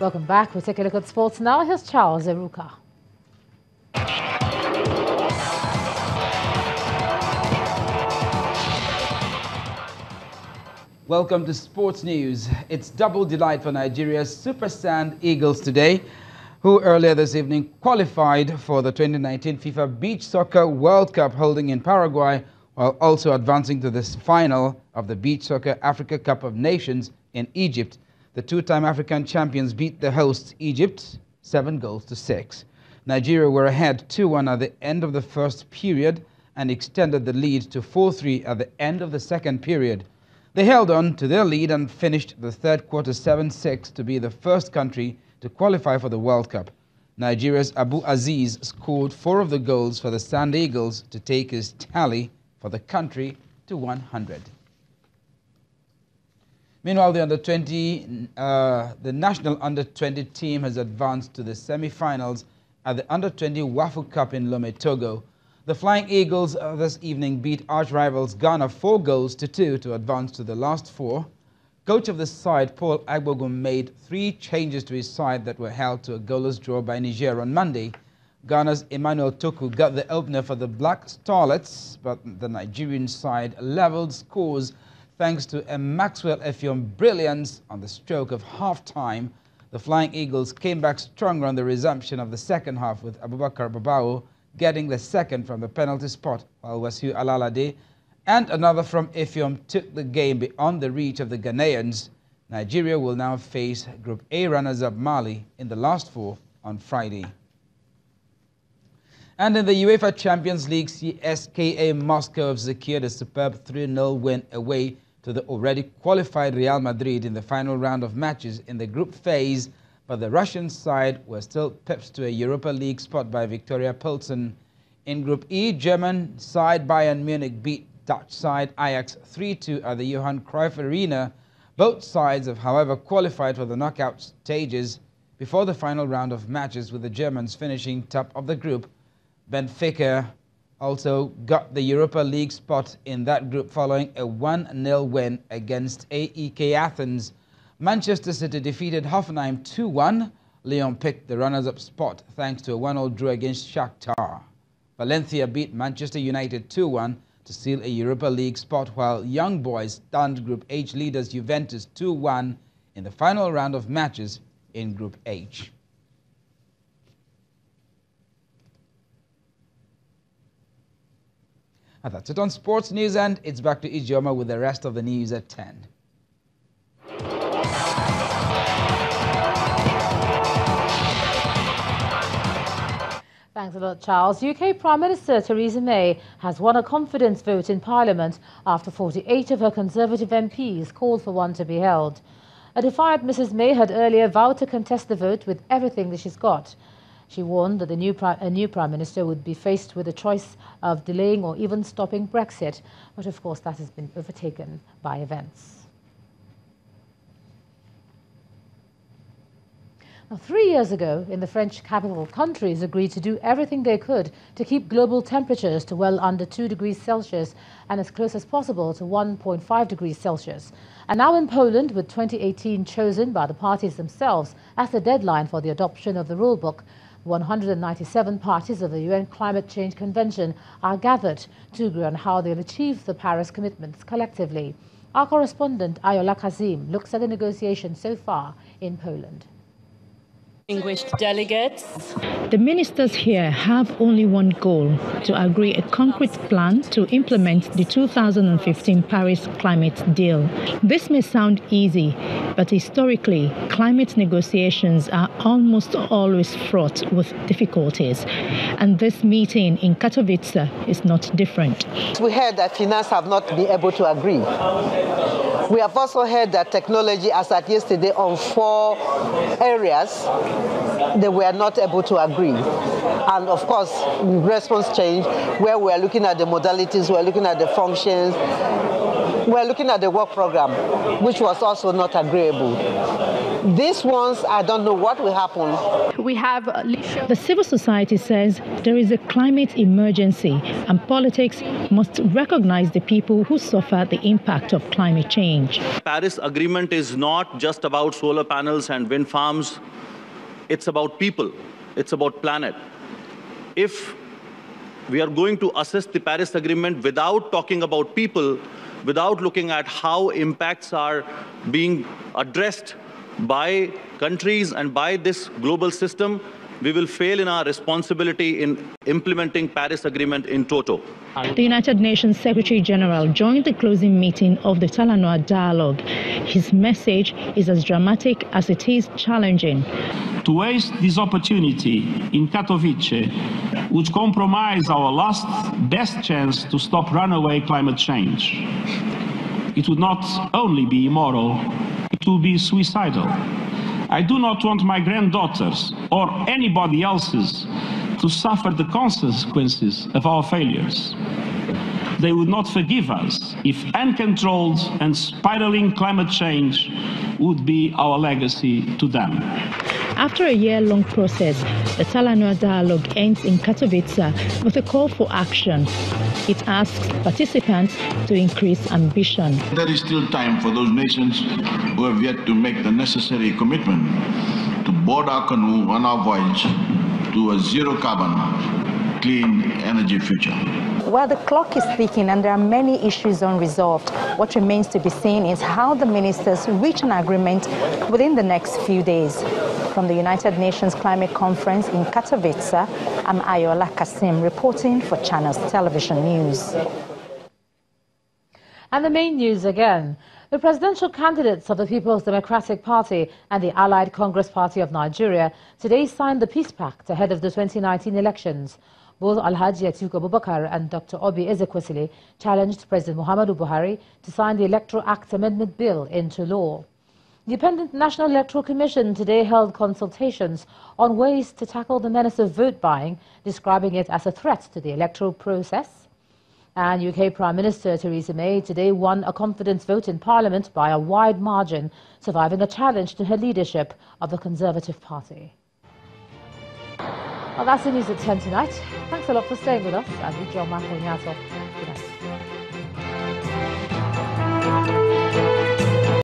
Welcome back. We'll take a look at sports now. Here's Charles Eruka. Welcome to Sports News. It's double delight for Nigeria's Super Sand Eagles today, who earlier this evening qualified for the 2019 FIFA Beach Soccer World Cup holding in Paraguay, while also advancing to this final of the Beach Soccer Africa Cup of Nations in Egypt. The two-time African champions beat the hosts, Egypt, 7-6. Nigeria were ahead 2-1 at the end of the first period and extended the lead to 4-3 at the end of the second period. They held on to their lead and finished the third quarter 7-6 to be the first country to qualify for the World Cup. Nigeria's Abu Aziz scored 4 of the goals for the Sand Eagles to take his tally for the country to 100. Meanwhile, the national under-20 team has advanced to the semi-finals at the under-20 Wafu Cup in Lome, Togo. The Flying Eagles this evening beat arch-rivals Ghana 4-2 to advance to the last 4. Coach of the side, Paul Agbogun, made 3 changes to his side that were held to a goalless draw by Niger on Monday. Ghana's Emmanuel Toku got the opener for the Black Starlets, but the Nigerian side leveled scores thanks to a Maxwell Effiong brilliance on the stroke of half-time. The Flying Eagles came back stronger on the resumption of the second half, with Abubakar Babao getting the second from the penalty spot, while Wasiu Alalade and another from Effiong took the game beyond the reach of the Ghanaians. Nigeria will now face Group A runners-up Mali in the last 4 on Friday. And in the UEFA Champions League, CSKA Moscow have secured a superb 3-0 win away to the already qualified Real Madrid in the final round of matches in the group phase, but the Russian side were still pipped to a Europa League spot by Victoria Pilsen. In Group E, German side Bayern Munich beat Dutch side Ajax 3-2 at the Johan Cruyff Arena. Both sides have, however, qualified for the knockout stages before the final round of matches, with the Germans finishing top of the group. Benfica also got the Europa League spot in that group following a 1-0 win against AEK Athens. Manchester City defeated Hoffenheim 2-1. Lyon picked the runners-up spot thanks to a 1-0 draw against Shakhtar. Valencia beat Manchester United 2-1 to seal a Europa League spot, while Young Boys stunned Group H leaders Juventus 2-1 in the final round of matches in Group H. And that's it on Sports News, and it's back to Ijoma with the rest of the news at 10. Thanks a lot, Charles. UK Prime Minister Theresa May has won a confidence vote in Parliament after 48 of her Conservative MPs called for one to be held. A defiant Mrs May had earlier vowed to contest the vote with everything that she's got. She warned that a new Prime Minister would be faced with a choice of delaying or even stopping Brexit, but of course that has been overtaken by events. Now, 3 years ago, in the French capital, countries agreed to do everything they could to keep global temperatures to well under 2 degrees Celsius and as close as possible to 1.5 degrees Celsius. And now in Poland, with 2018 chosen by the parties themselves as the deadline for the adoption of the rulebook, 197 parties of the UN Climate Change Convention are gathered to agree on how they'll achieve the Paris commitments collectively. Our correspondent Ayola Kazim looks at the negotiations so far in Poland. Distinguished delegates. The ministers here have only one goal: to agree a concrete plan to implement the 2015 Paris climate deal. This may sound easy, but historically, climate negotiations are almost always fraught with difficulties. And this meeting in Katowice is not different. We heard that finance have not been able to agree. We have also heard that technology, as at yesterday, on 4 areas, they were not able to agree. And of course, response change, where we are looking at the modalities, we are looking at the functions, we are looking at the work program, which was also not agreeable. These ones, I don't know what will happen. We have The civil society says there is a climate emergency and politics must recognize the people who suffer the impact of climate change. Paris Agreement is not just about solar panels and wind farms. It's about people. It's about planet. If we are going to assess the Paris Agreement without talking about people, without looking at how impacts are being addressed by countries and by this global system, we will fail in our responsibility in implementing Paris Agreement in toto. The United Nations Secretary General joined the closing meeting of the Talanoa Dialogue. His message is as dramatic as it is challenging. To waste this opportunity in Katowice would compromise our last best chance to stop runaway climate change. It would not only be immoral, it would be suicidal. I do not want my granddaughters or anybody else's to suffer the consequences of our failures. They would not forgive us if uncontrolled and spiraling climate change would be our legacy to them. After a year-long process, the Talanoa Dialogue ends in Katowice with a call for action. It asks participants to increase ambition. There is still time for those nations who have yet to make the necessary commitment to board our canoe on our voyage to a zero-carbon, clean energy future. Well, the clock is ticking and there are many issues unresolved. What remains to be seen is how the ministers reach an agreement within the next few days. From the United Nations Climate Conference in Katowice, I'm Ayola Kasim reporting for Channels Television News. And the main news again. The presidential candidates of the People's Democratic Party and the Allied Congress Party of Nigeria today signed the Peace Pact ahead of the 2019 elections. Both Alhaji Atiku Abubakar and Dr. Obi Ezekwesili challenged President Muhammadu Buhari to sign the Electoral Act Amendment Bill into law. The Independent National Electoral Commission today held consultations on ways to tackle the menace of vote buying, describing it as a threat to the electoral process. And UK Prime Minister Theresa May today won a confidence vote in Parliament by a wide margin, surviving a challenge to her leadership of the Conservative Party. Well, that's the news at 10 tonight. Thanks a lot for staying with us. And we John Michael Nyato. Good night.